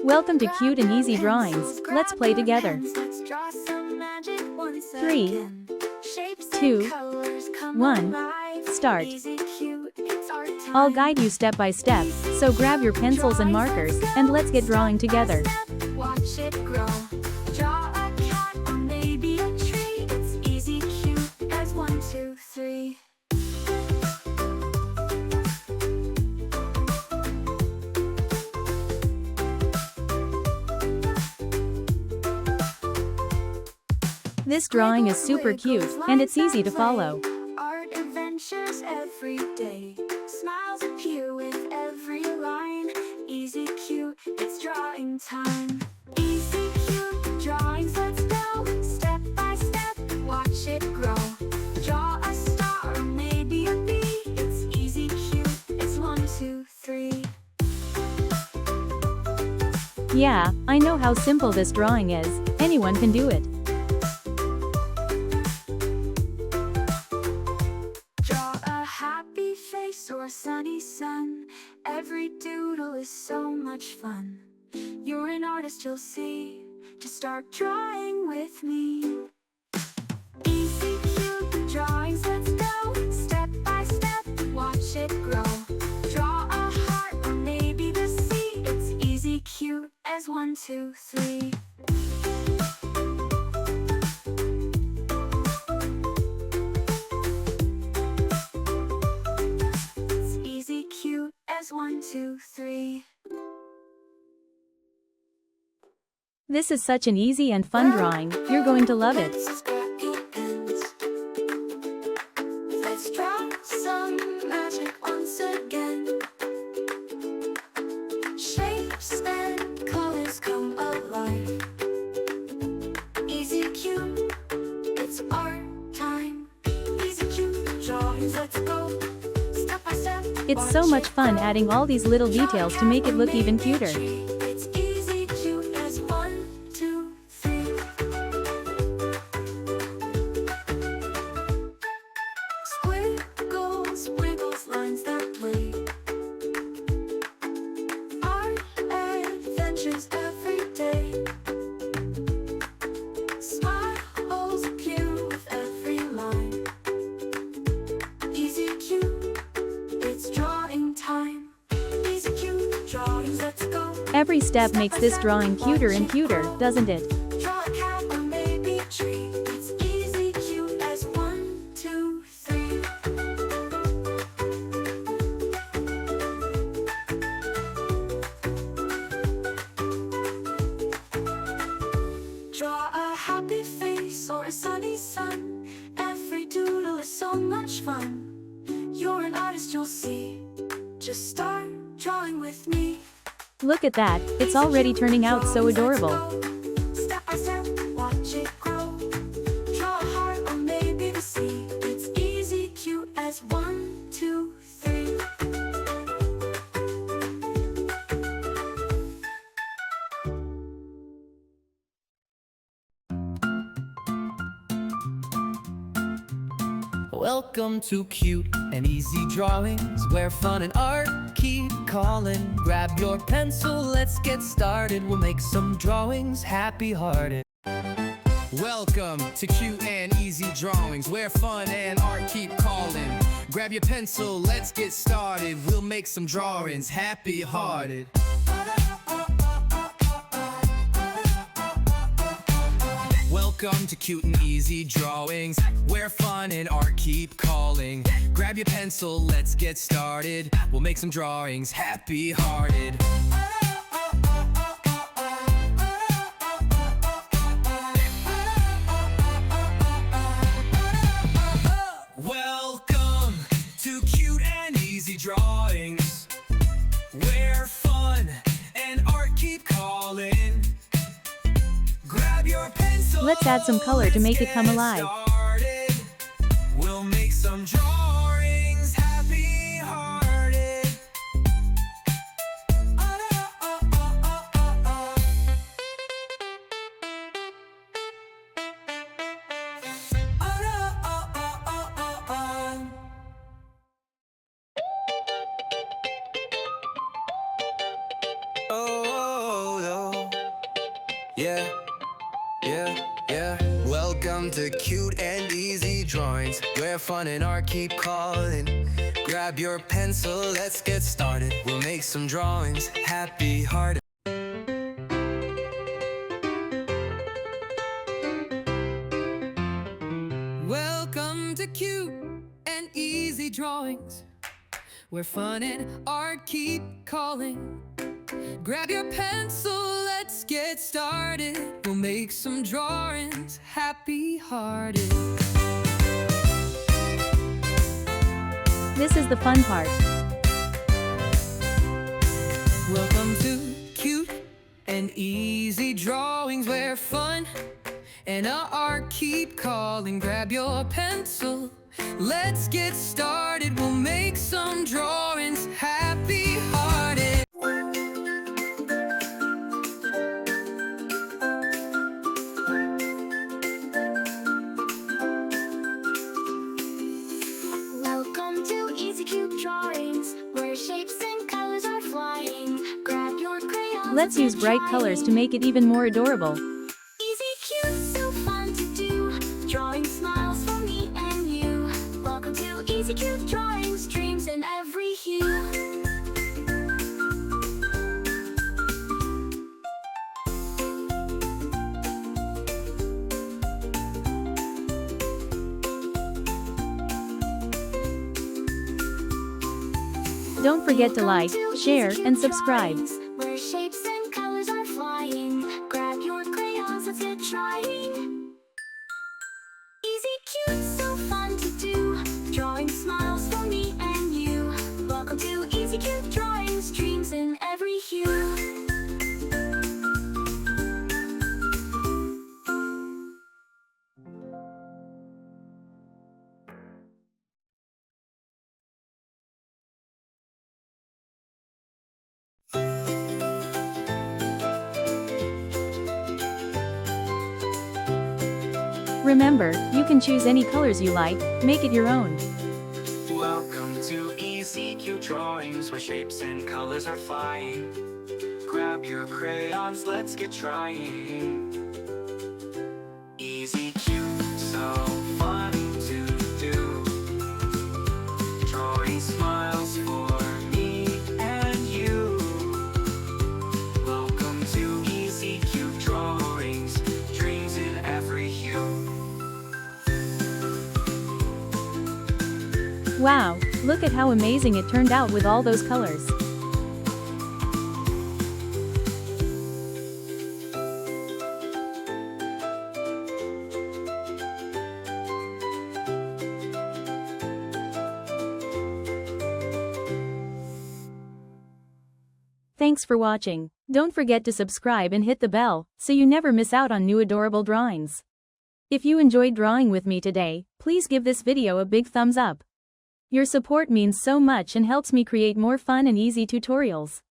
Welcome to Cute and Easy Drawings. Let's play together. 3, 2, 1, start. I'll guide you step by step, so grab your pencils and markers, and let's get drawing together. Watch it grow. Draw a cat or maybe a tree. It's easy, cute as 1, 2, 3. This drawing is super cute, and it's easy to follow. Art adventures every day. Smiles appear with every line. Easy, cute, it's drawing time. Easy, cute, drawings, let's go. Step by step, watch it grow. Draw a star or maybe a bee. It's easy, cute, it's 1, 2, 3. Yeah, I know how simple this drawing is. Anyone can do it. Happy face or sunny sun. Every doodle is so much fun. You're an artist, you'll see. Just start drawing with me. Easy, cute drawings, let's go. Step by step, watch it grow. Draw a heart or maybe the sea. It's easy, cute as 1, 2, 3. As 1, 2, 3. This is such an easy and fun drawing. You're going to love it. Let's draw some magic once again. Shapes and colors come alive. Easy, cute, it's art time. Easy, cute drawings, let's go. It's so much fun adding all these little details to make it look even cuter. It's easy, cute as 1, 2, 3. Squiggles, wiggles, lines that play. Art adventures every day. Smiles appear with every line. Easy, cute, it's drawing time. Easy, cute drawings, let's go. Every step makes this drawing cuter and cuter, doesn't it? Draw a cat or maybe a tree. It's easy, cute as 1, 2, 3. Draw a happy face or a sunny sun. Every doodle is so much fun. You're an artist, you'll see. Just start drawing with me. Look at that, it's already turning out so adorable. Step by step, watch it grow. Draw a heart or maybe the sea. It's easy, cute as 1, 2, 3. Welcome to Cute and Easy Drawings, where fun and art keep calling. Grab your pencil, let's get started. We'll make some drawings happy-hearted. Welcome to Cute and Easy Drawings, where fun and art keep calling. Grab your pencil, let's get started. We'll make some drawings happy-hearted. Welcome to Cute and Easy Drawings, where fun and art keep calling. Grab your pencil, let's get started. We'll make some drawings happy-hearted. Welcome to Cute and Easy Drawings, where fun and art keep calling. Grab your pencil. Let's add some color to make it come alive. We'll make some drawings happy-hearted. Yeah, yeah. Welcome to Cute and Easy Drawings, where fun and art keep calling. Grab your pencil, let's get started. We'll make some drawings happy-hearted. Welcome to Cute and Easy Drawings, where fun and art keep calling. Grab your pencil, let's get started. We'll make some drawings happy-hearted. This is the fun part. Welcome to Cute and Easy Drawings, where fun and art keep calling. Grab your pencil, let's get started. We'll make some drawings happy-hearted. Welcome to Easy Cute Drawings, where shapes and colors are flying. Grab your crayons. Let's use bright colors to make it even more adorable. Easy Cute, so fun to do. Drawing smiles for me and you. Welcome to Easy Cute Drawings, dreams in every hue. Don't forget to like, share, and subscribe. Where shapes and colors are flying. Grab your crayons, let's get trying. Easy Cute, so fun to do. Drawing smiles for me and you. Welcome to Easy Cute Drawings, dreams in every hue. Remember, you can choose any colors you like, make it your own. Welcome to Easy Cute Drawings, where shapes and colors are flying. Grab your crayons, let's get trying. Easy Cute, so fun to do. Drawing smiles for me and you. Welcome to Easy Cute Drawings, dreams in every hue. Wow, look at how amazing it turned out with all those colors. Thanks for watching. Don't forget to subscribe and hit the bell, so you never miss out on new adorable drawings. If you enjoyed drawing with me today, please give this video a big thumbs up. Your support means so much and helps me create more fun and easy tutorials.